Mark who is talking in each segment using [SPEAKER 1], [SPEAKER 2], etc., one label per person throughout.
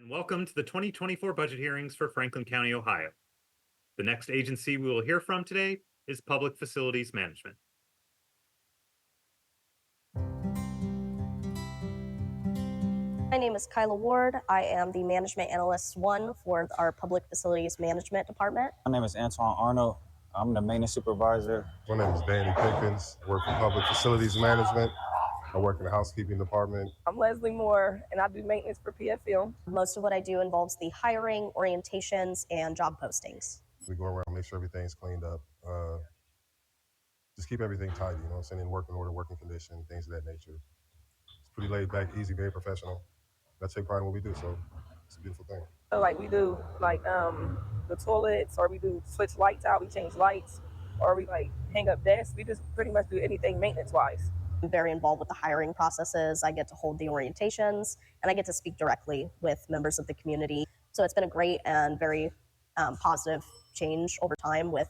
[SPEAKER 1] And welcome to the 2024 budget hearings for Franklin County, Ohio. The next agency we will hear from today is Public Facilities Management.
[SPEAKER 2] My name is Kyla Ward. I am the Management Analyst 1 for our Public Facilities Management Department.
[SPEAKER 3] My name is Antoine Arnold. I'm the maintenance supervisor.
[SPEAKER 4] My name is Danny Pickens. I work for Public Facilities Management. I work in the housekeeping department.
[SPEAKER 5] I'm Leslie Moore, and I do maintenance for PFM.
[SPEAKER 2] Most of what I do involves the hiring, orientations, and job postings.
[SPEAKER 4] We go around, make sure everything's cleaned up. Just keep everything tidy, you know what I'm saying, in working order, working condition, things of that nature. It's pretty laid back, easy, very professional. I take pride in what we do, so it's a beautiful thing.
[SPEAKER 5] So like we do the toilets, or we do switch lights out, we change lights, or we like hang up desks. We just pretty much do anything maintenance-wise.
[SPEAKER 2] I'm very involved with the hiring processes. I get to hold the orientations, and I get to speak directly with members of the community. So it's been a great and very positive change over time with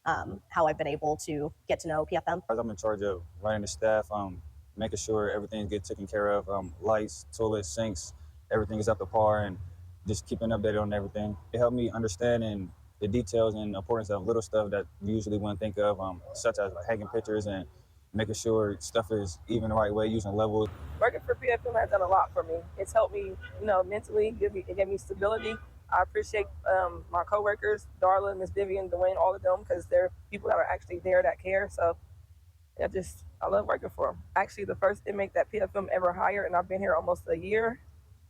[SPEAKER 2] how I've been able to get to know PFM.
[SPEAKER 3] I'm in charge of running the staff, making sure everything gets taken care of, lights, toilets, sinks, everything is up to par, and just keeping updated on everything. It helped me understand the details and importance of little stuff that we usually wouldn't think of, such as like hanging pictures and making sure stuff is even the right way, using levels.
[SPEAKER 5] Working for PFM has done a lot for me. It's helped me, mentally. It gave me stability. I appreciate my coworkers, Darla, Miss Vivian, Dwayne, all of them, because they're people that are actually there that care. So I love working for them. Actually, the first inmate that PFM ever hired, and I've been here almost a year.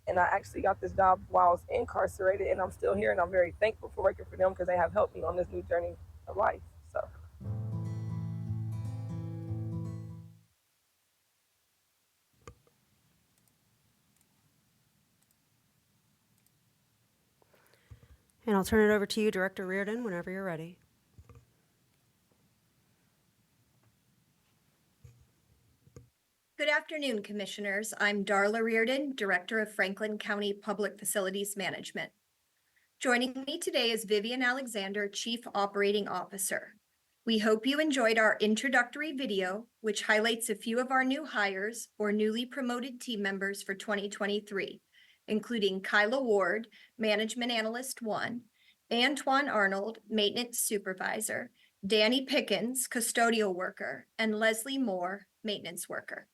[SPEAKER 5] And I actually got this job while I was incarcerated, and I'm still here, and I'm very thankful for working for them because they have helped me on this new journey of life. So.
[SPEAKER 6] And I'll turn it over to you, Director Reardon, whenever you're ready.
[SPEAKER 7] Good afternoon, Commissioners. I'm Darla Reardon, Director of Franklin County Public Facilities Management. Joining me today is Vivian Alexander, Chief Operating Officer. We hope you enjoyed our introductory video, which highlights a few of our new hires or newly promoted team members for 2023, including Kyla Ward, Management Analyst 1, Antoine Arnold, Maintenance Supervisor, Danny Pickens, Custodial Worker, and Leslie Moore, Maintenance Worker.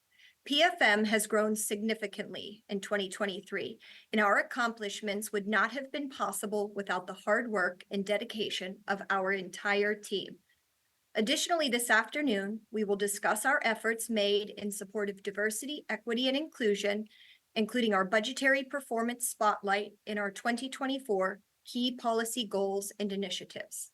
[SPEAKER 7] PFM has grown significantly in 2023, and our accomplishments would not have been possible without the hard work and dedication of our entire team. Additionally, this afternoon, we will discuss our efforts made in support of diversity, equity, and inclusion, including our budgetary performance spotlight in our 2024 key policy goals and initiatives.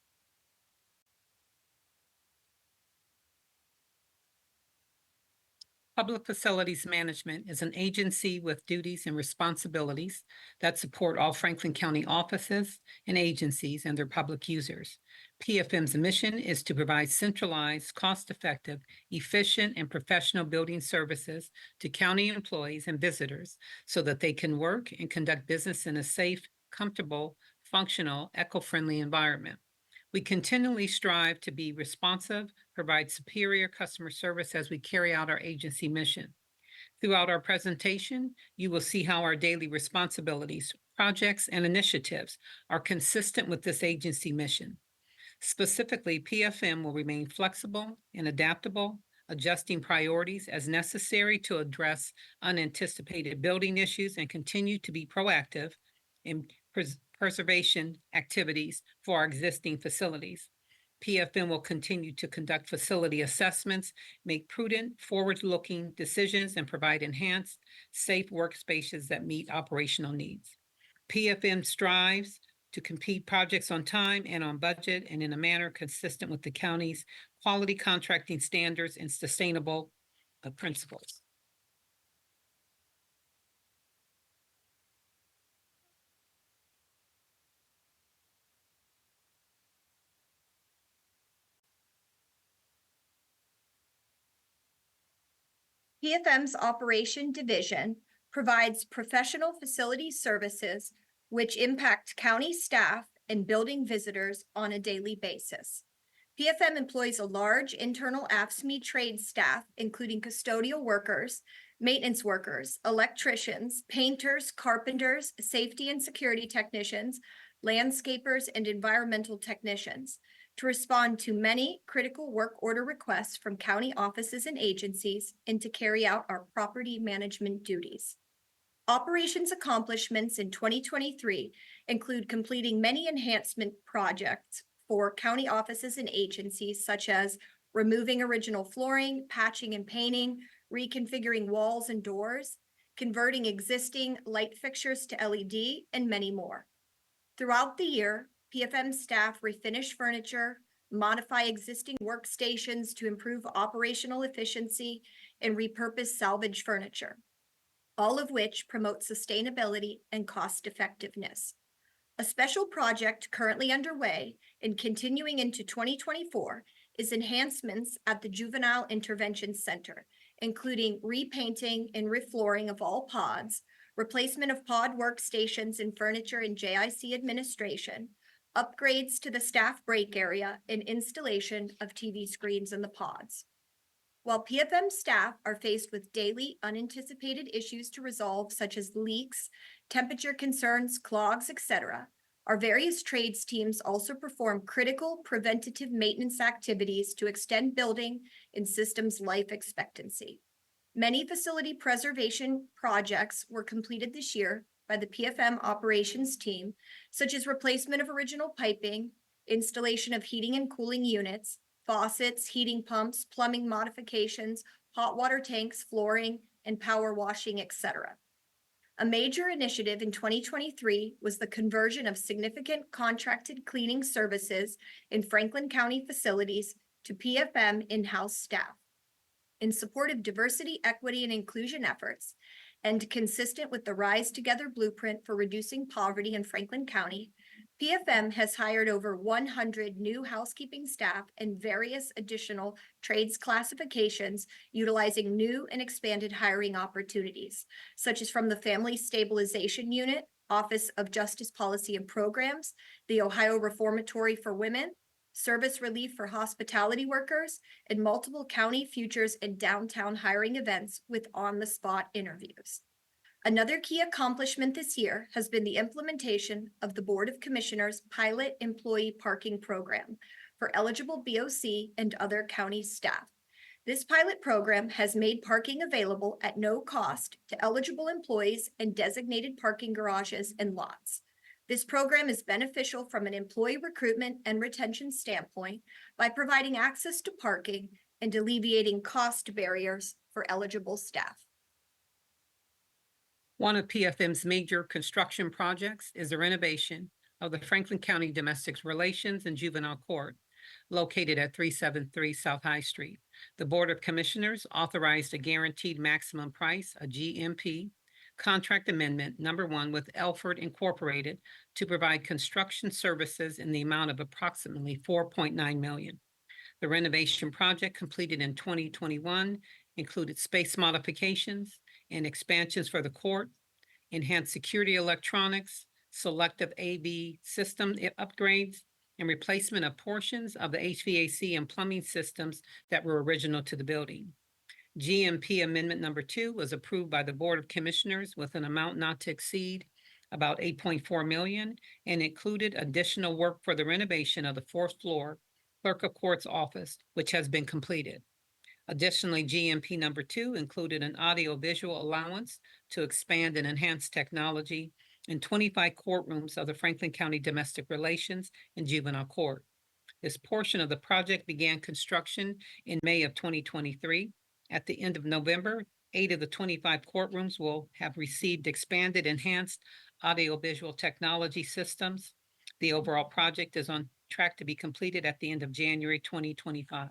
[SPEAKER 8] Public Facilities Management is an agency with duties and responsibilities that support all Franklin County offices and agencies and their public users. PFM's mission is to provide centralized, cost-effective, efficient, and professional building services to county employees and visitors so that they can work and conduct business in a safe, comfortable, functional, eco-friendly environment. We continually strive to be responsive, provide superior customer service as we carry out our agency mission. Throughout our presentation, you will see how our daily responsibilities, projects, and initiatives are consistent with this agency mission. Specifically, PFM will remain flexible and adaptable, adjusting priorities as necessary to address unanticipated building issues and continue to be proactive in preservation activities for our existing facilities. PFM will continue to conduct facility assessments, make prudent, forward-looking decisions, and provide enhanced, safe workspaces that meet operational needs. PFM strives to complete projects on time and on budget and in a manner consistent with the county's quality contracting standards and sustainable principles.
[SPEAKER 7] PFM's Operation Division provides professional facility services which impact county staff and building visitors on a daily basis. PFM employs a large internal AFSCME trade staff, including custodial workers, maintenance workers, electricians, painters, carpenters, safety and security technicians, landscapers, and environmental technicians to respond to many critical work order requests from county offices and agencies and to carry out our property management duties. Operations accomplishments in 2023 include completing many enhancement projects for county offices and agencies, such as removing original flooring, patching and painting, reconfiguring walls and doors, converting existing light fixtures to LED, and many more. Throughout the year, PFM staff refinish furniture, modify existing workstations to improve operational efficiency, and repurpose salvage furniture, all of which promote sustainability and cost effectiveness. A special project currently underway and continuing into 2024 is enhancements at the Juvenile Intervention Center, including repainting and reflooring of all pods, replacement of pod workstations and furniture in JIC administration, upgrades to the staff break area, and installation of TV screens in the pods. While PFM staff are faced with daily unanticipated issues to resolve, such as leaks, temperature concerns, clogs, etc., our various trades teams also perform critical preventative maintenance activities to extend building and systems life expectancy. Many facility preservation projects were completed this year by the PFM operations team, such as replacement of original piping, installation of heating and cooling units, faucets, heating pumps, plumbing modifications, hot water tanks, flooring, and power washing, etc. A major initiative in 2023 was the conversion of significant contracted cleaning services in Franklin County facilities to PFM in-house staff. In support of diversity, equity, and inclusion efforts, and consistent with the Rise Together blueprint for reducing poverty in Franklin County, PFM has hired over 100 new housekeeping staff and various additional trades classifications utilizing new and expanded hiring opportunities, such as from the Family Stabilization Unit, Office of Justice Policy and Programs, the Ohio Reformatory for Women, Service Relief for Hospitality Workers, and multiple county futures and downtown hiring events with on-the-spot interviews. Another key accomplishment this year has been the implementation of the Board of Commissioners Pilot Employee Parking Program for eligible BOC and other county staff. This pilot program has made parking available at no cost to eligible employees in designated parking garages and lots. This program is beneficial from an employee recruitment and retention standpoint by providing access to parking and alleviating cost barriers for eligible staff.
[SPEAKER 8] One of PFM's major construction projects is the renovation of the Franklin County Domestic Relations and Juvenile Court, located at 373 South High Street. The Board of Commissioners authorized a guaranteed maximum price, a GMP, contract amendment number 1 with Elford Incorporated to provide construction services in the amount of approximately $4.9 million. The renovation project completed in 2021 included space modifications and expansions for the court, enhanced security electronics, selective AV system upgrades, and replacement of portions of the HVAC and plumbing systems that were original to the building. GMP Amendment number 2 was approved by the Board of Commissioners with an amount not to exceed about $8.4 million and included additional work for the renovation of the 4th floor Clerk of Court's office, which has been completed. Additionally, GMP number 2 included an audio-visual allowance to expand and enhance technology in 25 courtrooms of the Franklin County Domestic Relations and Juvenile Court. This portion of the project began construction in May of 2023. At the end of November, 8 of the 25 courtrooms will have received expanded, enhanced audio-visual technology systems. The overall project is on track to be completed at the end of January 2025.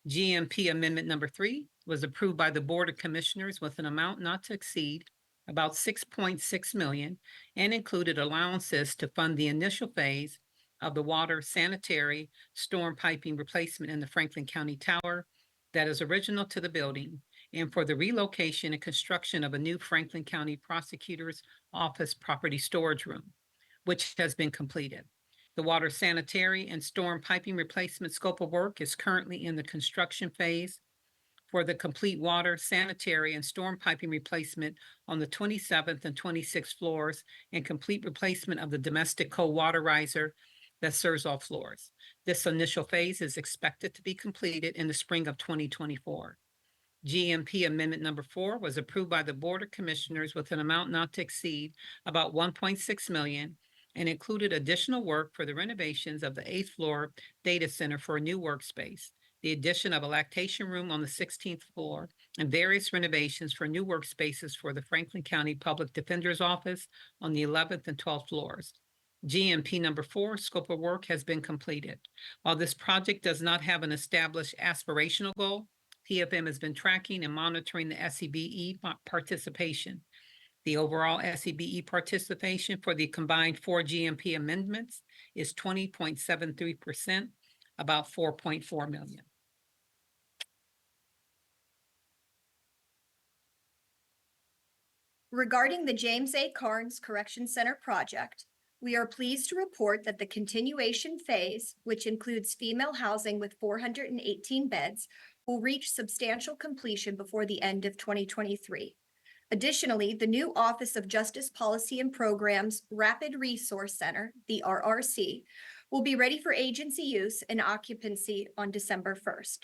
[SPEAKER 8] GMP Amendment number 3 was approved by the Board of Commissioners with an amount not to exceed about $6.6 million and included allowances to fund the initial phase of the water, sanitary, storm piping replacement in the Franklin County Tower that is original to the building, and for the relocation and construction of a new Franklin County Prosecutor's Office property storage room, which has been completed. The water, sanitary, and storm piping replacement scope of work is currently in the construction phase for the complete water, sanitary, and storm piping replacement on the 27th and 26th floors and complete replacement of the domestic cold water riser that serves all floors. This initial phase is expected to be completed in the spring of 2024. GMP Amendment Number 4 was approved by the Board of Commissioners with an amount not to exceed about $1.6 million and included additional work for the renovations of the 8th floor data center for a new workspace, the addition of a lactation room on the 16th floor, and various renovations for new workspaces for the Franklin County Public Defender's Office on the 11th and 12th floors. GMP Number 4 scope of work has been completed. While this project does not have an established aspirational goal, PFM has been tracking and monitoring the SCBE participation. The overall SCBE participation for the combined 4 GMP amendments is 20.73%, about $4.4 million.
[SPEAKER 7] Regarding the James A. Carnes Correction Center project, we are pleased to report that the continuation phase, which includes female housing with 418 beds, will reach substantial completion before the end of 2023. Additionally, the new Office of Justice Policy and Programs Rapid Resource Center, the RRC, will be ready for agency use and occupancy on December 1st.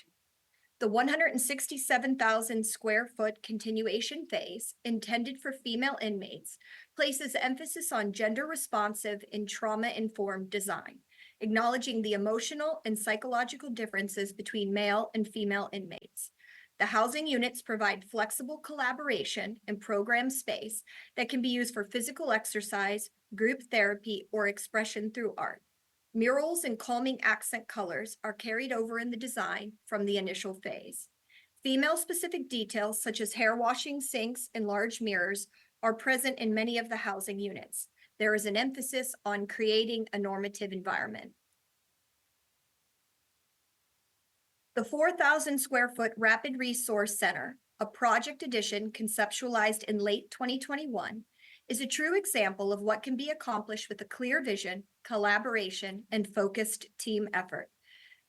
[SPEAKER 7] The 167,000 square foot continuation phase, intended for female inmates, places emphasis on gender responsive and trauma-informed design, acknowledging the emotional and psychological differences between male and female inmates. The housing units provide flexible collaboration and program space that can be used for physical exercise, group therapy, or expression through art. Murals and calming accent colors are carried over in the design from the initial phase. Female-specific details such as hair washing sinks and large mirrors are present in many of the housing units. There is an emphasis on creating a normative environment. The 4,000 square foot Rapid Resource Center, a project addition conceptualized in late 2021, is a true example of what can be accomplished with a clear vision, collaboration, and focused team effort.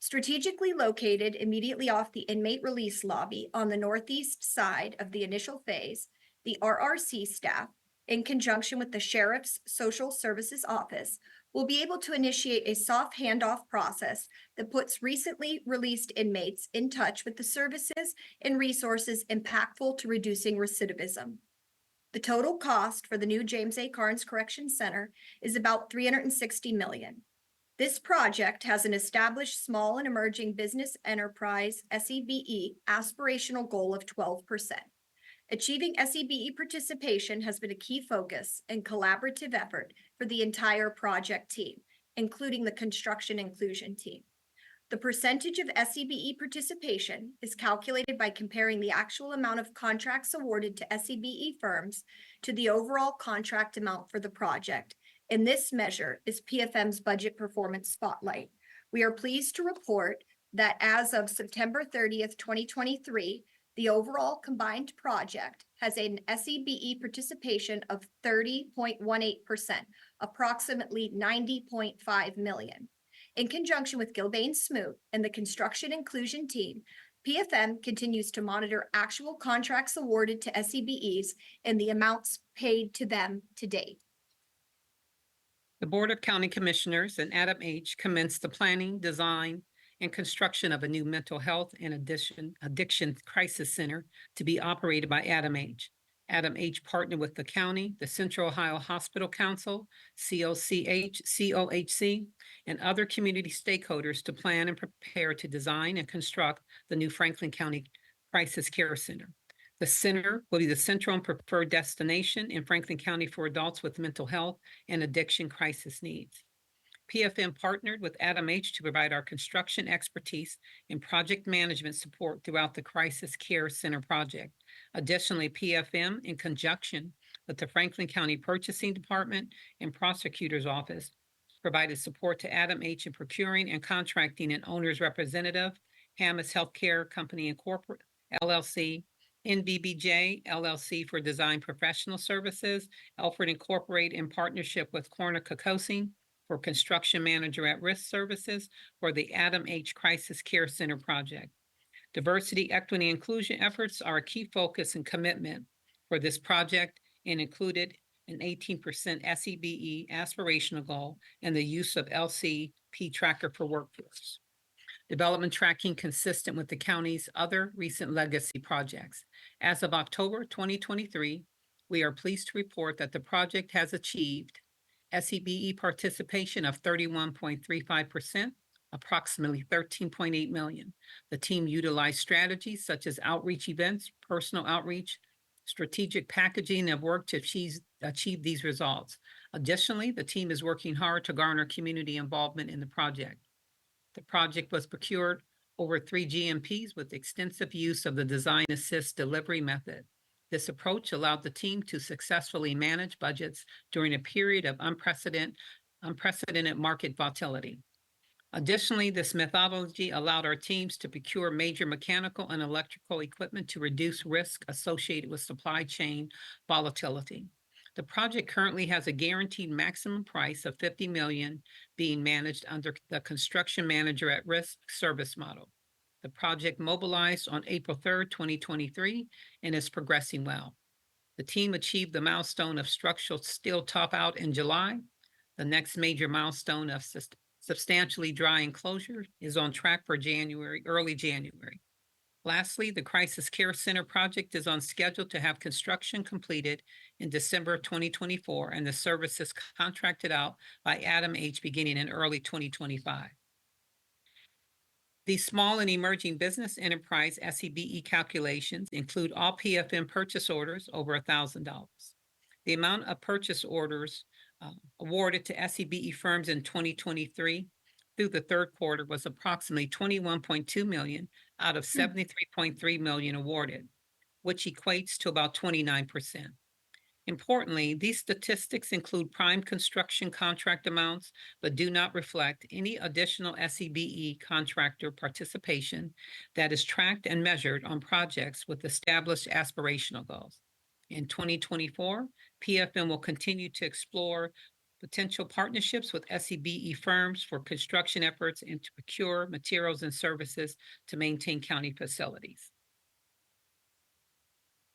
[SPEAKER 7] Strategically located immediately off the inmate release lobby on the northeast side of the initial phase, the RRC staff, in conjunction with the Sheriff's Social Services Office, will be able to initiate a soft handoff process that puts recently released inmates in touch with the services and resources impactful to reducing recidivism. The total cost for the new James A. Carnes Correction Center is about $360 million. This project has an established small and emerging business enterprise SEBE aspirational goal of 12%. Achieving SEBE participation has been a key focus and collaborative effort for the entire project team, including the construction inclusion team. The percentage of SEBE participation is calculated by comparing the actual amount of contracts awarded to SEBE firms to the overall contract amount for the project, and this measure is PFM's budget performance spotlight. We are pleased to report that as of September 30th, 2023, the overall combined project has an SEBE participation of 30.18%, approximately $90.5 million. In conjunction with Gilbane Smoot and the construction inclusion team, PFM continues to monitor actual contracts awarded to SEBEs and the amounts paid to them to date.
[SPEAKER 8] The Board of County Commissioners and Adam H. commenced the planning, design, and construction of a new mental health and addiction crisis center to be operated by Adam H. Adam H. partnered with the county, the Central Ohio Hospital Council, COHC, and other community stakeholders to plan and prepare to design and construct the new Franklin County Crisis Care Center. The center will be the central and preferred destination in Franklin County for adults with mental health and addiction crisis needs. PFM partnered with Adam H. to provide our construction expertise and project management support throughout the Crisis Care Center project. Additionally, PFM, in conjunction with the Franklin County Purchasing Department and Prosecutor's Office, provided support to Adam H. in procuring and contracting an owner's representative, Hammis Healthcare Company Incorporated, LLC, NBBJ, LLC for Design Professional Services, Alfred Incorporated in partnership with Corner Kokosing for Construction Manager at Risk Services for the Adam H. Crisis Care Center project. Diversity, equity, and inclusion efforts are a key focus and commitment for this project and included an 18% SEBE aspirational goal and the use of LCP tracker for workforce. Development tracking consistent with the county's other recent legacy projects. As of October 2023, we are pleased to report that the project has achieved SEBE participation of 31.35%, approximately 13.8 million. The team utilized strategies such as outreach events, personal outreach, strategic packaging have worked to achieve these results. Additionally, the team is working hard to garner community involvement in the project. The project was procured over 3 GMPs with extensive use of the design assist delivery method. This approach allowed the team to successfully manage budgets during a period of unprecedented market volatility. Additionally, this methodology allowed our teams to procure major mechanical and electrical equipment to reduce risk associated with supply chain volatility. The project currently has a guaranteed maximum price of $50 million being managed under the construction manager at risk service model. The project mobilized on April 3rd, 2023, and is progressing well. The team achieved the milestone of structural steel top out in July. The next major milestone of substantially dry enclosure is on track for early January. Lastly, the Crisis Care Center project is on schedule to have construction completed in December 2024, and the services contracted out by Adam H. beginning in early 2025. These small and emerging business enterprise SEBE calculations include all PFM purchase orders over $1,000. The amount of purchase orders awarded to SEBE firms in 2023 through the third quarter was approximately $21.2 million out of $73.3 million awarded, which equates to about 29%. Importantly, these statistics include prime construction contract amounts, but do not reflect any additional SEBE contractor participation that is tracked and measured on projects with established aspirational goals. In 2024, PFM will continue to explore potential partnerships with SEBE firms for construction efforts and to procure materials and services to maintain county facilities.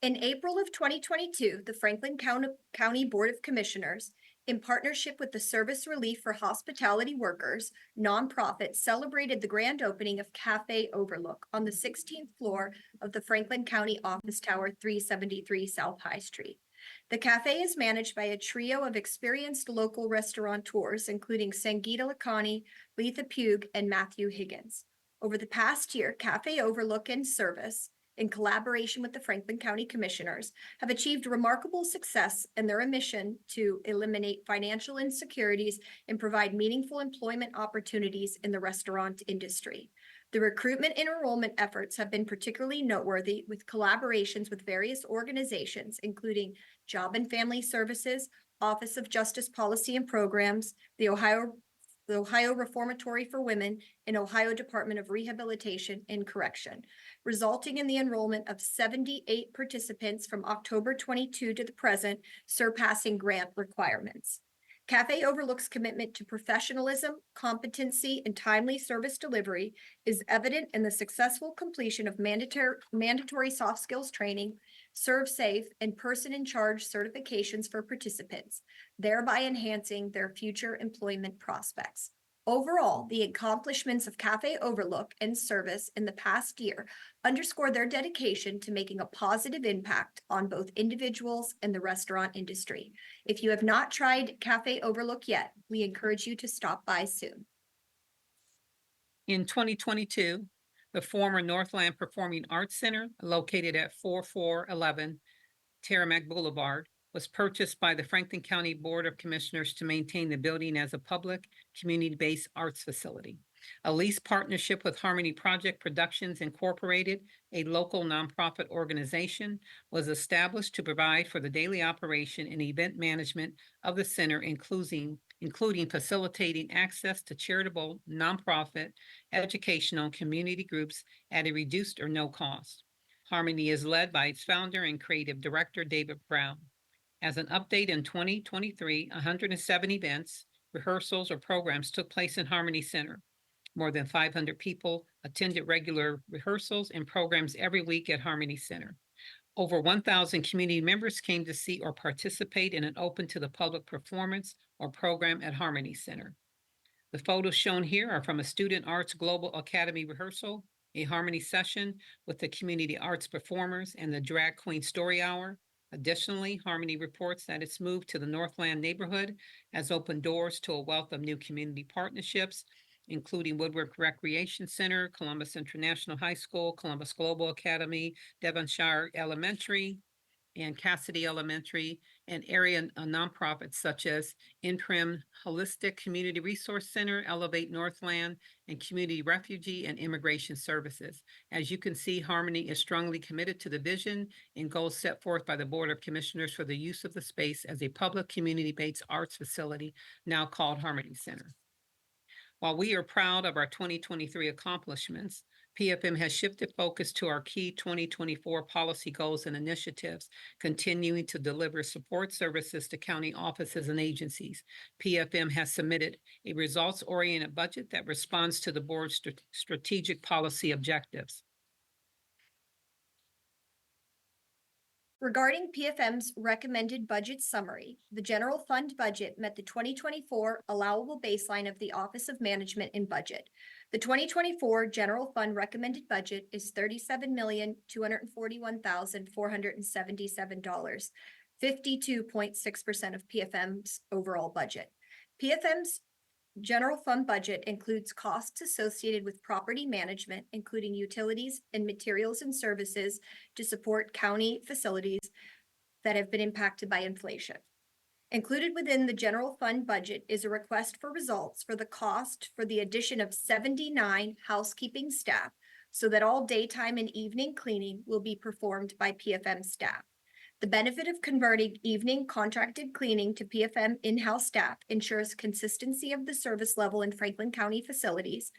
[SPEAKER 7] In April of 2022, the Franklin County Board of Commissioners, in partnership with the Service Relief for Hospitality Workers nonprofit, celebrated the grand opening of Cafe Overlook on the 16th floor of the Franklin County Office Tower 373 South High Street. The cafe is managed by a trio of experienced local restaurateurs, including Sangeeta Lakhani, Letha Pugh, and Matthew Higgins. Over the past year, Cafe Overlook and Service, in collaboration with the Franklin County Commissioners, have achieved remarkable success in their mission to eliminate financial insecurities and provide meaningful employment opportunities in the restaurant industry. The recruitment and enrollment efforts have been particularly noteworthy, with collaborations with various organizations, including Job and Family Services, Office of Justice Policy and Programs, the Ohio Reformatory for Women, and Ohio Department of Rehabilitation and Correction, resulting in the enrollment of 78 participants from October 22 to the present, surpassing grant requirements. Cafe Overlook's commitment to professionalism, competency, and timely service delivery is evident in the successful completion of mandatory soft skills training, Serve Safe, and Person in Charge certifications for participants, thereby enhancing their future employment prospects. Overall, the accomplishments of Cafe Overlook and Service in the past year underscore their dedication to making a positive impact on both individuals and the restaurant industry. If you have not tried Cafe Overlook yet, we encourage you to stop by soon.
[SPEAKER 8] In 2022, the former Northland Performing Arts Center, located at 4411 Tarmac Boulevard, was purchased by the Franklin County Board of Commissioners to maintain the building as a public, community-based arts facility. A lease partnership with Harmony Project Productions Incorporated, a local nonprofit organization, was established to provide for the daily operation and event management of the center, including facilitating access to charitable, nonprofit, educational, and community groups at a reduced or no cost. Harmony is led by its founder and creative director, David Brown. As an update, in 2023, 107 events, rehearsals, or programs took place in Harmony Center. More than 500 people attended regular rehearsals and programs every week at Harmony Center. Over 1,000 community members came to see or participate in an open to the public performance or program at Harmony Center. The photos shown here are from a Student Arts Global Academy rehearsal, a Harmony session with the community arts performers, and the Drag Queen Story Hour. Additionally, Harmony reports that its move to the Northland neighborhood has opened doors to a wealth of new community partnerships, including Woodward Recreation Center, Columbus International High School, Columbus Global Academy, Devonshire Elementary, and Cassidy Elementary, and area nonprofits such as Imprim Holistic Community Resource Center, Elevate Northland, and Community Refugee and Immigration Services. As you can see, Harmony is strongly committed to the vision and goals set forth by the Board of Commissioners for the use of the space as a public community-based arts facility, now called Harmony Center. While we are proud of our 2023 accomplishments, PFM has shifted focus to our key 2024 policy goals and initiatives, continuing to deliver support services to county offices and agencies. PFM has submitted a results-oriented budget that responds to the board's strategic policy objectives.
[SPEAKER 7] Regarding PFM's recommended budget summary, the general fund budget met the 2024 allowable baseline of the Office of Management and Budget. The 2024 general fund recommended budget is $37,241,477, 52.6% of PFM's overall budget. PFM's general fund budget includes costs associated with property management, including utilities and materials and services to support county facilities that have been impacted by inflation. Included within the general fund budget is a request for results for the cost for the addition of 79 housekeeping staff so that all daytime and evening cleaning will be performed by PFM staff. The benefit of converting evening contracted cleaning to PFM in-house staff ensures consistency of the service level in Franklin County facilities,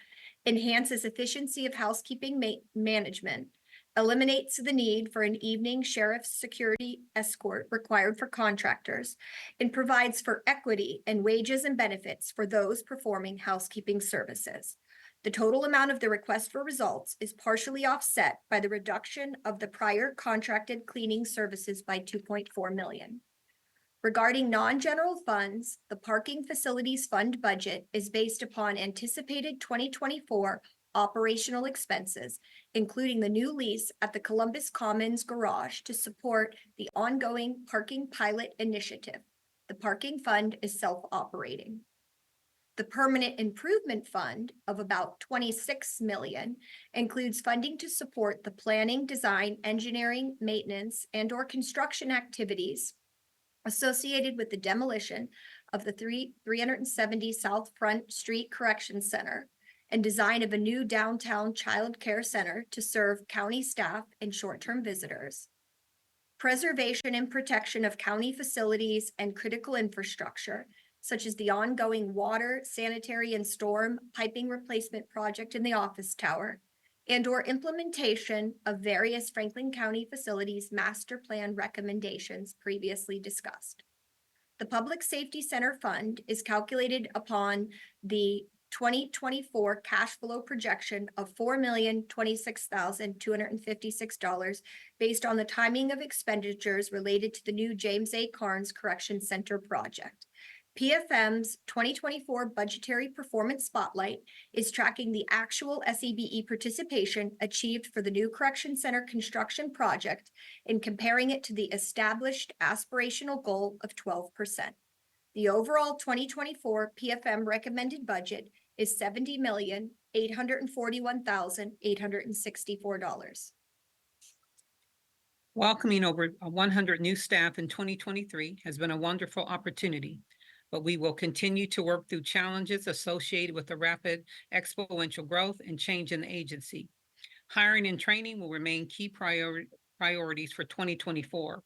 [SPEAKER 7] enhances efficiency of housekeeping management, eliminates the need for an evening sheriff's security escort required for contractors, and provides for equity in wages and benefits for those performing housekeeping services. The total amount of the request for results is partially offset by the reduction of the prior contracted cleaning services by $2.4 million. Regarding non-general funds, the parking facilities fund budget is based upon anticipated 2024 operational expenses, including the new lease at the Columbus Commons Garage to support the ongoing parking pilot initiative. The parking fund is self-operating. The permanent improvement fund of about $26 million includes funding to support the planning, design, engineering, maintenance, and/or construction activities associated with the demolition of the 370 South Front Street Correction Center and design of a new downtown child care center to serve county staff and short-term visitors. Preservation and protection of county facilities and critical infrastructure, such as the ongoing water, sanitary, and storm piping replacement project in the office tower, and/or implementation of various Franklin County facilities master plan recommendations previously discussed. The Public Safety Center Fund is calculated upon the 2024 cash flow projection of $4,026,256 based on the timing of expenditures related to the new James A. Carnes Correction Center project. PFM's 2024 budgetary performance spotlight is tracking the actual SEBE participation achieved for the new correction center construction project and comparing it to the established aspirational goal of 12%. The overall 2024 PFM recommended budget is $70,841,864.
[SPEAKER 8] Welcoming over 100 new staff in 2023 has been a wonderful opportunity, but we will continue to work through challenges associated with the rapid exponential growth and change in the agency. Hiring and training will remain key priorities for 2024.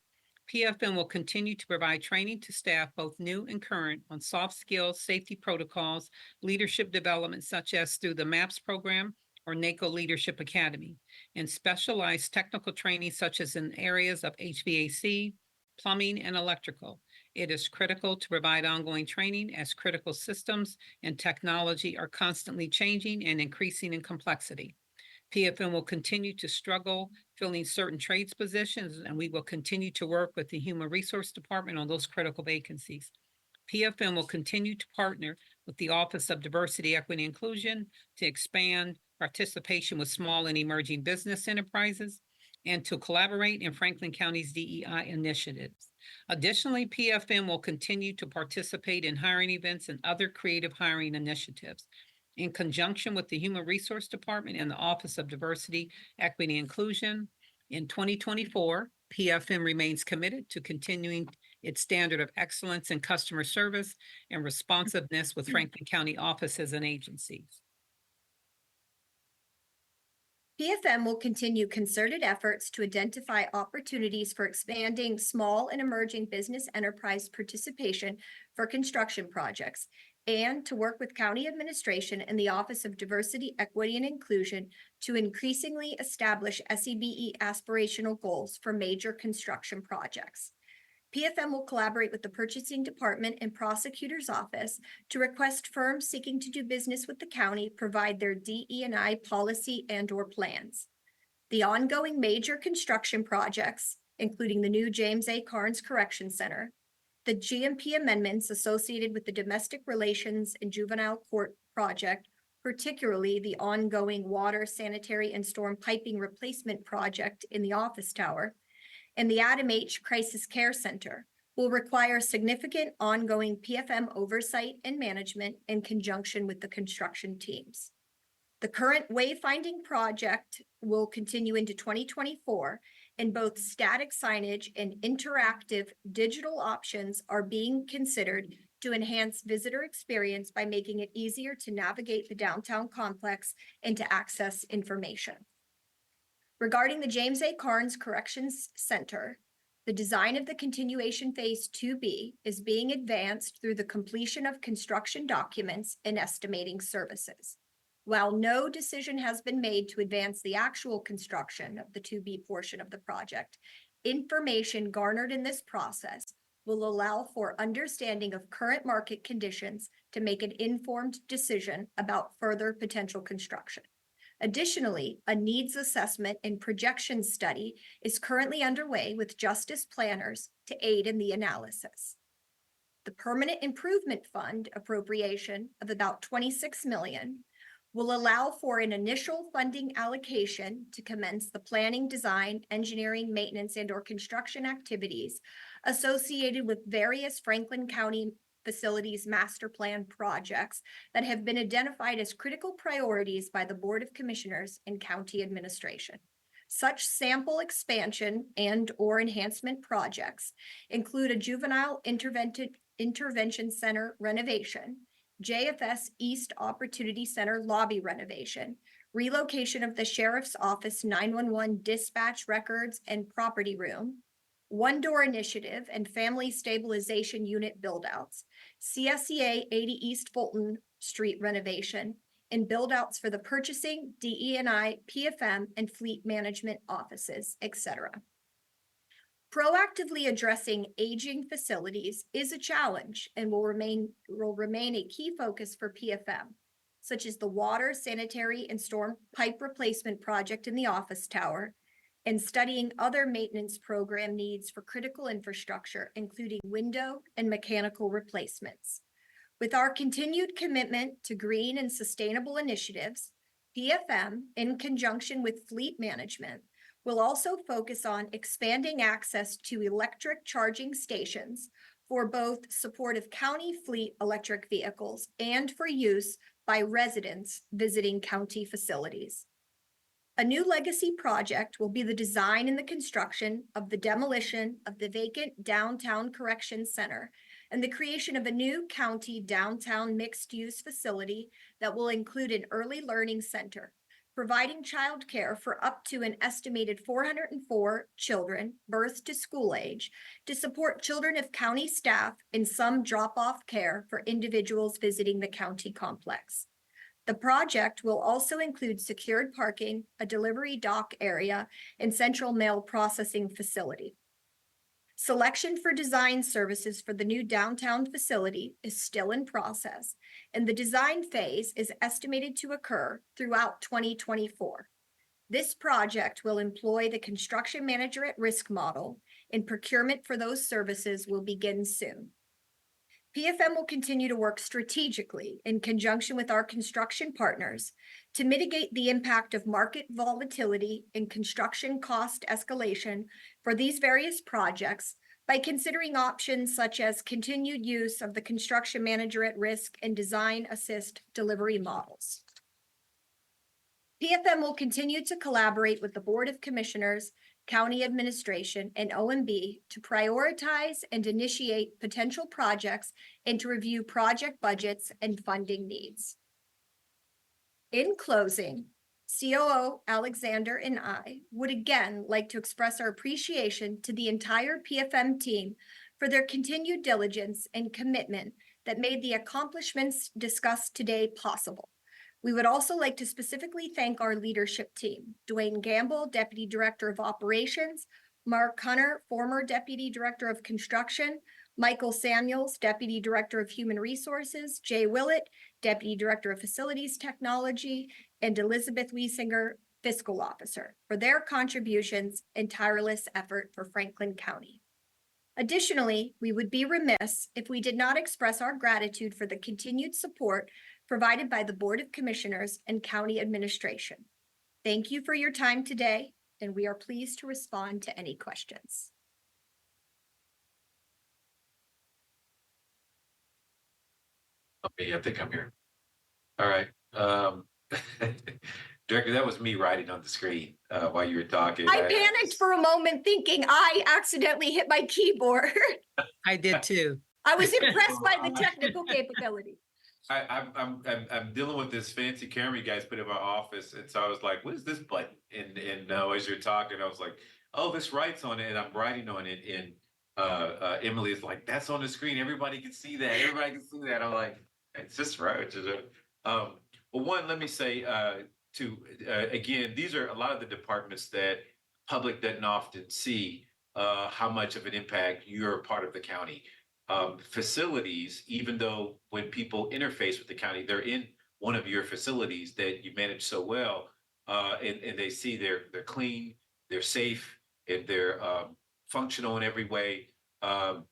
[SPEAKER 8] PFM will continue to provide training to staff, both new and current, on soft skills, safety protocols, leadership development, such as through the MAPS program or NACO Leadership Academy, and specialized technical training such as in areas of HVAC, plumbing, and electrical. It is critical to provide ongoing training as critical systems and technology are constantly changing and increasing in complexity. PFM will continue to struggle filling certain trades positions, and we will continue to work with the Human Resource Department on those critical vacancies. PFM will continue to partner with the Office of Diversity, Equity, and Inclusion to expand participation with small and emerging business enterprises and to collaborate in Franklin County's DEI initiatives. Additionally, PFM will continue to participate in hiring events and other creative hiring initiatives. In conjunction with the Human Resource Department and the Office of Diversity, Equity, and Inclusion, in 2024, PFM remains committed to continuing its standard of excellence in customer service and responsiveness with Franklin County offices and agencies.
[SPEAKER 7] PFM will continue concerted efforts to identify opportunities for expanding small and emerging business enterprise participation for construction projects and to work with county administration and the Office of Diversity, Equity, and Inclusion to increasingly establish SEBE aspirational goals for major construction projects. PFM will collaborate with the Purchasing Department and Prosecutor's Office to request firms seeking to do business with the county provide their DE&I policy and/or plans. The ongoing major construction projects, including the new James A. Carnes Correction Center, the GMP amendments associated with the Domestic Relations and Juvenile Court project, particularly the ongoing water, sanitary, and storm piping replacement project in the office tower, and the Adam H. Crisis Care Center, will require significant ongoing PFM oversight and management in conjunction with the construction teams. The current wayfinding project will continue into 2024, and both static signage and interactive digital options are being considered to enhance visitor experience by making it easier to navigate the downtown complex and to access information. Regarding the James A. Carnes Corrections Center, the design of the continuation phase 2B is being advanced through the completion of construction documents and estimating services. While no decision has been made to advance the actual construction of the 2B portion of the project, information garnered in this process will allow for understanding of current market conditions to make an informed decision about further potential construction. Additionally, a needs assessment and projection study is currently underway with justice planners to aid in the analysis. The Permanent Improvement Fund appropriation of about $26 million will allow for an initial funding allocation to commence the planning, design, engineering, maintenance, and/or construction activities associated with various Franklin County Facilities Master Plan projects that have been identified as critical priorities by the Board of Commissioners and County Administration. Such sample expansion and/or enhancement projects include a Juvenile Intervention Center renovation, JFS East Opportunity Center lobby renovation, relocation of the Sheriff's Office 911 dispatch records and property room, one-door initiative and family stabilization unit buildouts, CSEA 80 East Fulton Street renovation, and buildouts for the purchasing, DE&I, PFM, and fleet management offices, etc. Proactively addressing aging facilities is a challenge and will remain a key focus for PFM, such as the water, sanitary, and storm pipe replacement project in the office tower, and studying other maintenance program needs for critical infrastructure, including window and mechanical replacements. With our continued commitment to green and sustainable initiatives, PFM, in conjunction with fleet management, will also focus on expanding access to electric charging stations for both support of county fleet electric vehicles and for use by residents visiting county facilities. A new legacy project will be the design and the construction of the demolition of the vacant Downtown Corrections Center and the creation of a new county downtown mixed-use facility that will include an early learning center, providing childcare for up to an estimated 404 children birth to school age to support children of county staff in some drop-off care for individuals visiting the county complex. The project will also include secured parking, a delivery dock area, and central mail processing facility. Selection for design services for the new downtown facility is still in process, and the design phase is estimated to occur throughout 2024. This project will employ the construction manager at risk model, and procurement for those services will begin soon. PFM will continue to work strategically in conjunction with our construction partners to mitigate the impact of market volatility and construction cost escalation for these various projects by considering options such as continued use of the construction manager at risk and design assist delivery models. PFM will continue to collaborate with the Board of Commissioners, County Administration, and OMB to prioritize and initiate potential projects and to review project budgets and funding needs. In closing, COO Alexander and I would again like to express our appreciation to the entire PFM team for their continued diligence and commitment that made the accomplishments discussed today possible. We would also like to specifically thank our leadership team, Dwayne Gamble, Deputy Director of Operations, Mark Hunter, former Deputy Director of Construction, Michael Samuels, Deputy Director of Human Resources, Jay Willett, Deputy Director of Facilities Technology, and Elizabeth Wiesinger, Fiscal Officer, for their contributions and tireless effort for Franklin County. Additionally, we would be remiss if we did not express our gratitude for the continued support provided by the Board of Commissioners and County Administration. Thank you for your time today, and we are pleased to respond to any questions.
[SPEAKER 9] Okay, I think I'm here. All right. Director, that was me writing on the screen while you were talking.
[SPEAKER 7] I panicked for a moment thinking I accidentally hit my keyboard.
[SPEAKER 8] I did too.
[SPEAKER 7] I was impressed by the technical capability.
[SPEAKER 9] I'm dealing with this fancy camera you guys put in my office, and so I was like, "What is this button?" And as you're talking, I was like, "Oh, this writes on it," and I'm writing on it. And Emily is like, "That's on the screen. Everybody can see that. Everybody can see that." I'm like, "It's just right." Well, one, let me say again, these are a lot of the departments that public doesn't often see how much of an impact you're a part of the county. Facilities, even though when people interface with the county, they're in one of your facilities that you manage so well, and they see they're clean, they're safe, and they're functional in every way. And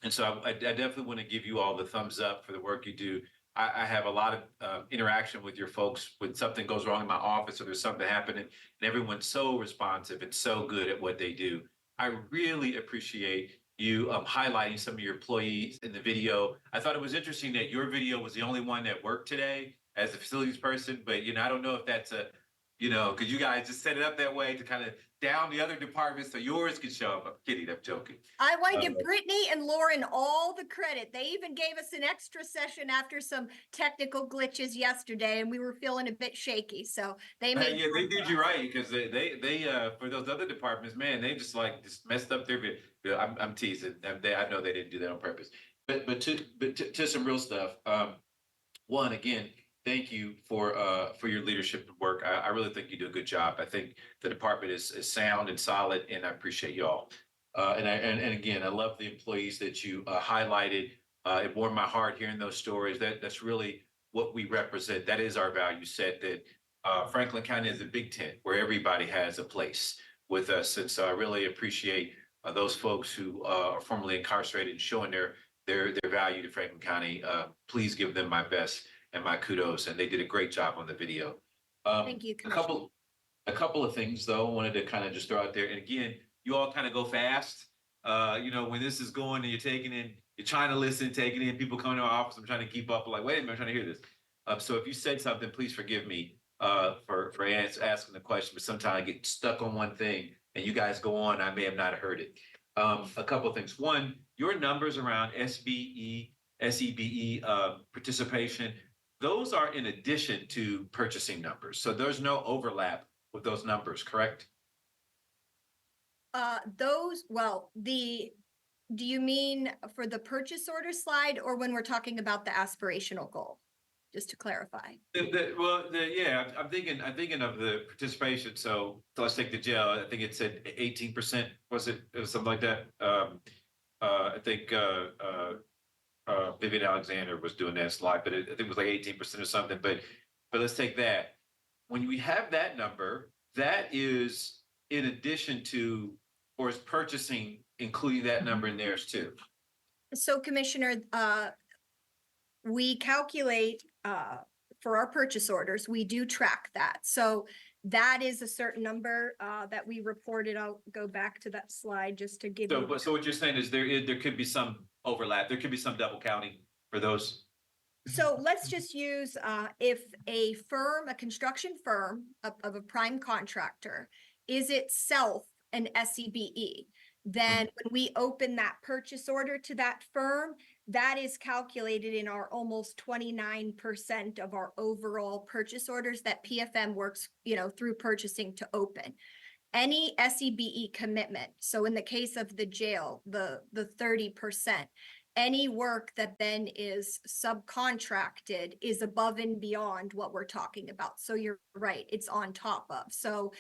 [SPEAKER 9] so I definitely want to give you all the thumbs up for the work you do. I have a lot of interaction with your folks when something goes wrong in my office or there's something happening, and everyone's so responsive and so good at what they do. I really appreciate you highlighting some of your employees in the video. I thought it was interesting that your video was the only one that worked today as a facilities person, but I don't know if that's because you guys just set it up that way to kind of down the other departments so yours could show up. I'm kidding, I'm joking.
[SPEAKER 7] I want to give Brittany and Lauren all the credit. They even gave us an extra session after some technical glitches yesterday, and we were feeling a bit shaky. So they made
[SPEAKER 9] yeah, they did you right, because they for those other departments, man, they just messed up their video. I'm teasing. I know they didn't do that on purpose. But to some real stuff. One, again, thank you for your leadership and work. I really think you do a good job. I think the department is sound and solid, and I appreciate y'all. And again, I love the employees that you highlighted. It warmed my heart hearing those stories. That's really what we represent. That is our value set. That Franklin County is a big tent where everybody has a place with us, and so I really appreciate those folks who are formerly incarcerated and showing their value to Franklin County. Please give them my best and my kudos, and they did a great job on the video.
[SPEAKER 7] Thank you, Commissioner.
[SPEAKER 9] A couple of things though, I wanted to kind of just throw out there. And again, you all kind of go fast. When this is going and you're taking in, you're trying to listen, taking in, people coming to our office, I'm trying to keep up. Like, wait a minute, I'm trying to hear this. So if you said something, please forgive me for asking the question, but sometimes I get stuck on one thing and you guys go on, I may have not heard it. A couple of things. One, your numbers around SBE, SEBE participation, those are in addition to purchasing numbers. So there's no overlap with those numbers, correct?
[SPEAKER 7] Do you mean for the purchase order slide or when we're talking about the aspirational goal? Just to clarify.
[SPEAKER 9] I'm thinking of the participation. So let's take the jail. I think it said 18%. Was it something like that? I think Vivian Alexander was doing that slide, but I think it was like 18% or something. But let's take that. When we have that number, that is in addition to, or is purchasing, including that number in theirs too?
[SPEAKER 7] So Commissioner, we calculate, for our purchase orders, we do track that. So that is a certain number, that we reported. I'll go back to that slide just to give you.
[SPEAKER 9] So what you're saying is there could be some overlap, there could be some double counting for those?
[SPEAKER 7] So let's just use, if a firm, a construction firm of a prime contractor is itself an SCBE, then when we open that purchase order to that firm, that is calculated in our almost 29% of our overall purchase orders that PFM works, through purchasing to open. Any SCBE commitment, so in the case of the jail, the 30%, any work that then is subcontracted is above and beyond what we're talking about. So you're right, it's on top of. So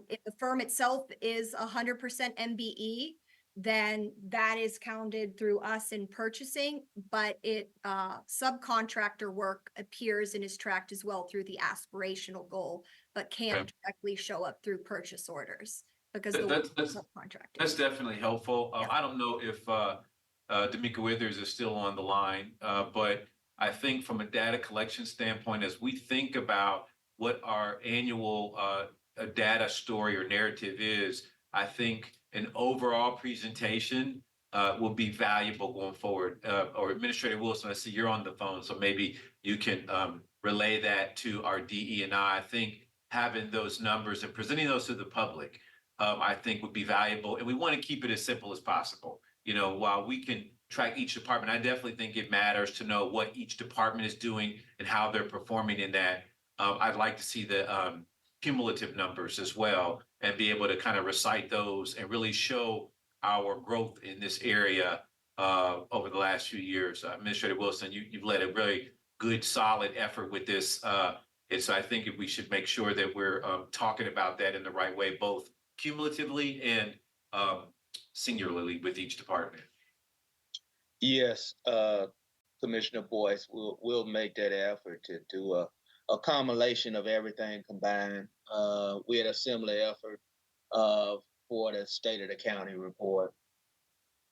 [SPEAKER 7] if the firm itself is 100% MBE, then that is counted through us in purchasing, but subcontractor work appears and is tracked as well through the aspirational goal, but can't directly show up through purchase orders because the work is subcontracted.
[SPEAKER 9] That's definitely helpful.
[SPEAKER 7] Yeah.
[SPEAKER 9] I don't know if D'Amica Withers is still on the line, but I think from a data collection standpoint, as we think about what our annual data story or narrative is, I think an overall presentation will be valuable going forward. Or Administrator Wilson, I see you're on the phone, so maybe you can relay that to our DE&I. I think having those numbers and presenting those to the public, I think would be valuable. And we want to keep it as simple as possible. While we can track each department, I definitely think it matters to know what each department is doing and how they're performing in that. I'd like to see the cumulative numbers as well and be able to kind of recite those and really show our growth in this area over the last few years. Administrator Wilson, you've led a really good, solid effort with this. And so I think we should make sure that we're talking about that in the right way, both cumulatively and singularly with each department.
[SPEAKER 10] Yes, Commissioner Boyce, we'll make that effort to do a culmination of everything combined. We had a similar effort for the State of the County report.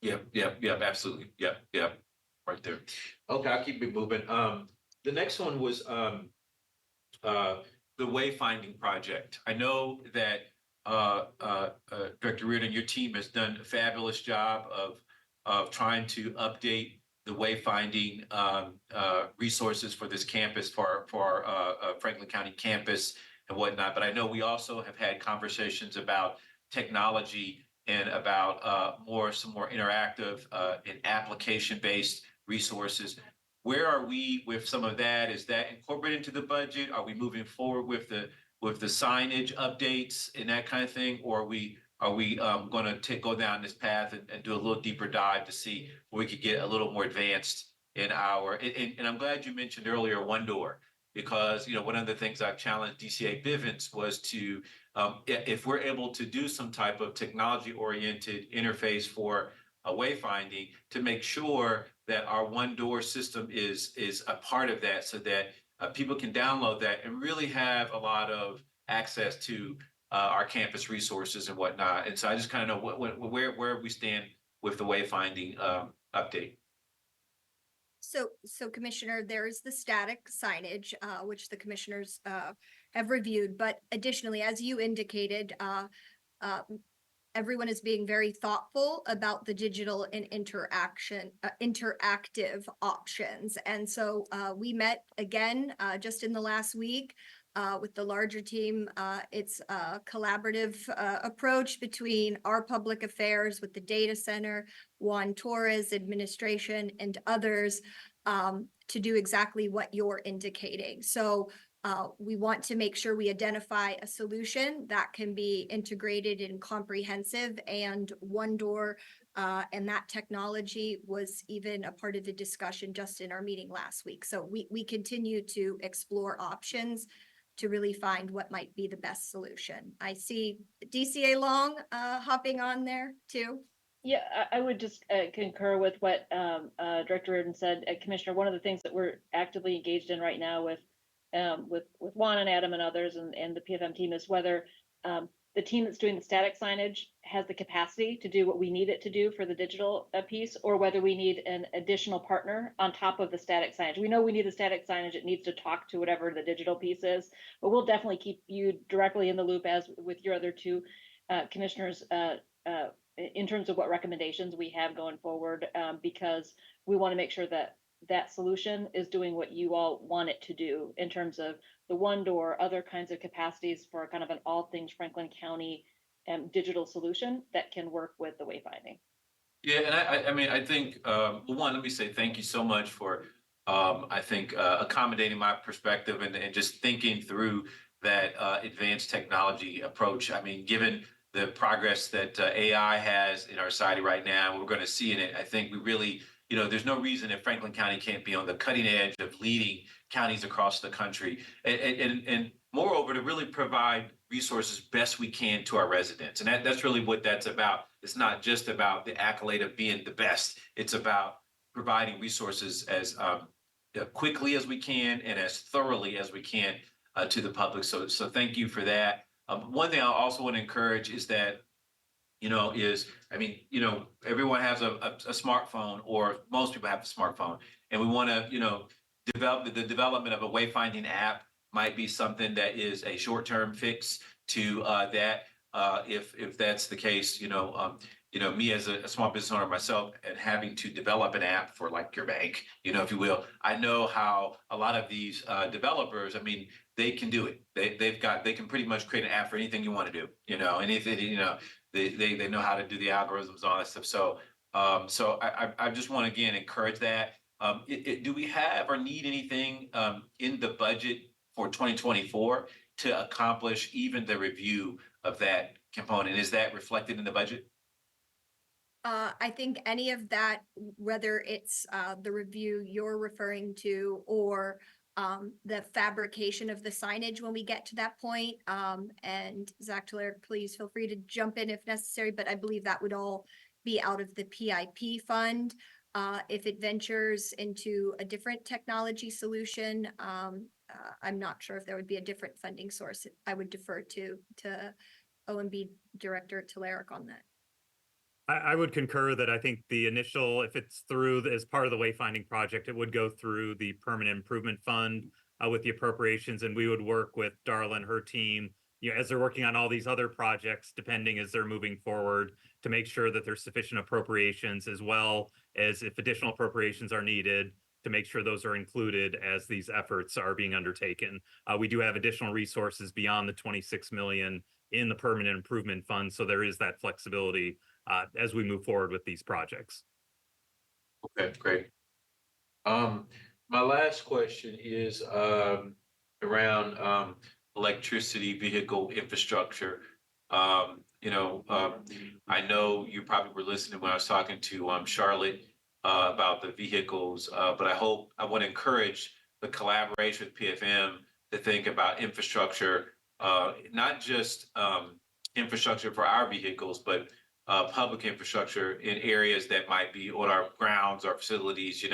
[SPEAKER 9] Yep, absolutely. Yep, right there. Okay, I'll keep it moving. The next one was the wayfinding project. I know that Director Reardon, your team has done a fabulous job of trying to update the wayfinding resources for this campus, for our Franklin County campus and whatnot. But I know we also have had conversations about technology and about some more interactive and application-based resources. Where are we with some of that? Is that incorporated into the budget? Are we moving forward with the signage updates and that kind of thing? Or are we going to go down this path and do a little deeper dive to see where we could get a little more advanced in and I'm glad you mentioned earlier One Door, because one of the things I've challenged DCA Bivens was to if we're able to do some type of technology-oriented interface for wayfinding, to make sure that our One Door system is a part of that, so that people can download that and really have a lot of access to our campus resources and whatnot. And so I just kind of know where we stand with the wayfinding update.
[SPEAKER 7] So Commissioner, there is the static signage, which the commissioners have reviewed. But additionally, as you indicated, everyone is being very thoughtful about the digital and interactive options. And so we met again just in the last week with the larger team. It's a collaborative approach between our public affairs with the data center, Juan Torres administration, and others to do exactly what you're indicating. So we want to make sure we identify a solution that can be integrated and comprehensive, and One Door and that technology was even a part of the discussion just in our meeting last week. So we continue to explore options to really find what might be the best solution. I see DCA Long hopping on there too.
[SPEAKER 11] Yeah, I would just concur with what Director Reardon said. Commissioner, one of the things that we're actively engaged in right now with with Juan and Adam and others and the PFM team is whether the team that's doing the static signage has the capacity to do what we need it to do for the digital piece, or whether we need an additional partner on top of the static signage. We know we need the static signage. It needs to talk to whatever the digital piece is, but we'll definitely keep you directly in the loop as with your other two commissioners in terms of what recommendations we have going forward, because we want to make sure that that solution is doing what you all want it to do in terms of the one door, other kinds of capacities for kind of an all things Franklin County digital solution that can work with the wayfinding.
[SPEAKER 9] Yeah, and I mean, I think, one, let me say thank you so much for, I think, accommodating my perspective and just thinking through that advanced technology approach. I mean, given the progress that AI has in our society right now, we're going to see in it, I think we really, there's no reason that Franklin County can't be on the cutting edge of leading counties across the country. And moreover, to really provide resources best we can to our residents. And that's really what that's about. It's not just about the accolade of being the best. It's about providing resources as quickly as we can and as thoroughly as we can to the public. So thank you for that. One thing I also want to encourage is that, everyone has a smartphone, or most people have a smartphone, and we want to, develop the development of a wayfinding app might be something that is a short-term fix to that. If that's the case, me as a small business owner myself and having to develop an app for like your bank, if you will, I know how a lot of these developers, they can do it. They can pretty much create an app for anything you want to do, anything, they know how to do the algorithms, all that stuff. So I just want to again encourage that. Do we have or need anything in the budget for 2024 to accomplish even the review of that component? Is that reflected in the budget?
[SPEAKER 7] I think any of that, whether it's the review you're referring to or the fabrication of the signage when we get to that point. And Zach Tulare, please feel free to jump in if necessary, but I believe that would all be out of the PIP fund. If it ventures into a different technology solution, I'm not sure if there would be a different funding source. I would defer to OMB Director Tulare on that.
[SPEAKER 1] I would concur that I think the initial, if it's through as part of the wayfinding project, it would go through the permanent improvement fund with the appropriations, and we would work with Darla and her team, as they're working on all these other projects, depending as they're moving forward, to make sure that there's sufficient appropriations, as well as if additional appropriations are needed, to make sure those are included as these efforts are being undertaken. We do have additional resources beyond the 26 million in the permanent improvement fund, so there is that flexibility as we move forward with these projects.
[SPEAKER 9] Okay, great. My last question is around electricity vehicle infrastructure. I know you probably were listening when I was talking to Charlotte about the vehicles, but I want to encourage the collaboration with PFM to think about infrastructure, not just infrastructure for our vehicles, but public infrastructure in areas that might be on our grounds or facilities,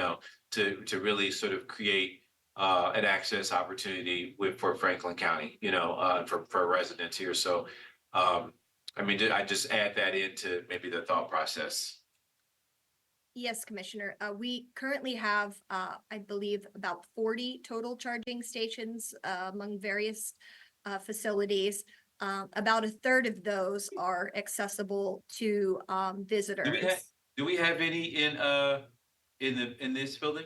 [SPEAKER 9] to really sort of create an access opportunity for Franklin County, for residents here. So, I just add that into maybe the thought process.
[SPEAKER 7] Yes, Commissioner. We currently have, I believe, about 40 total charging stations among various facilities. About a third of those are accessible to visitors.
[SPEAKER 9] Do we have any in this building?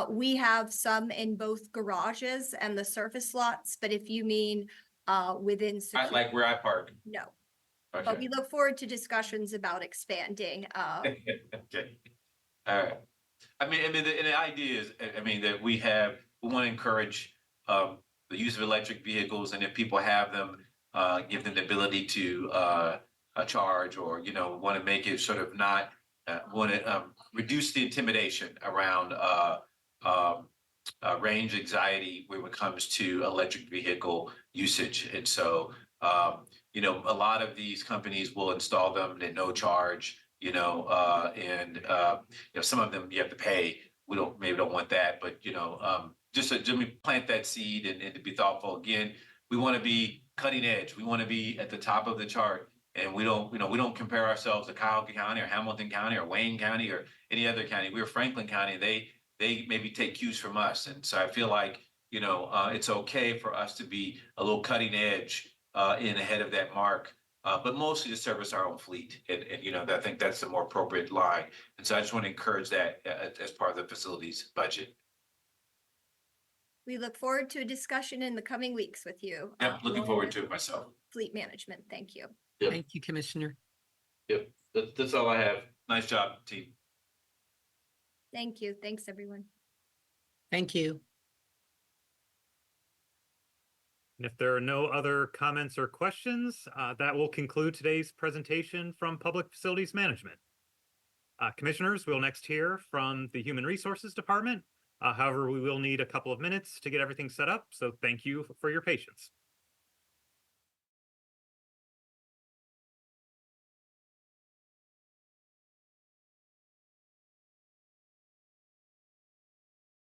[SPEAKER 7] We have some in both garages and the surface lots, but if you mean within
[SPEAKER 9] Like where I park?
[SPEAKER 7] no.
[SPEAKER 9] Okay.
[SPEAKER 7] But we look forward to discussions about expanding.
[SPEAKER 9] Okay. All right. The idea is, that we want to encourage the use of electric vehicles, and if people have them, give them the ability to charge, or want to make it sort of not want to reduce the intimidation around range anxiety when it comes to electric vehicle usage. And so a lot of these companies will install them at no charge, and some of them you have to pay. We don't don't want that, but just to plant that seed and to be thoughtful. Again, we want to be cutting edge. We want to be at the top of the chart. And we don't compare ourselves to Cuyahoga County or Hamilton County or Wayne County or any other county. We're Franklin County. They maybe take cues from us. And so I feel like, it's okay for us to be a little cutting edge in ahead of that mark, but mostly to service our own fleet. And I think that's the more appropriate line. And so I just want to encourage that as part of the facilities budget.
[SPEAKER 7] We look forward to a discussion in the coming weeks with you.
[SPEAKER 9] Yep, looking
[SPEAKER 7] along
[SPEAKER 9] forward
[SPEAKER 7] with
[SPEAKER 9] to it myself.
[SPEAKER 7] Fleet management. Thank you.
[SPEAKER 9] Yep.
[SPEAKER 8] Thank you, Commissioner.
[SPEAKER 9] Yep, that's all I have. Nice job, team.
[SPEAKER 7] Thank you. Thanks, everyone.
[SPEAKER 8] Thank you.
[SPEAKER 1] And if there are no other comments or questions, that will conclude today's presentation from Public Facilities Management. Commissioners, we'll next hear from the Human Resources Department. However, we will need a couple of minutes to get everything set up, so thank you for your patience.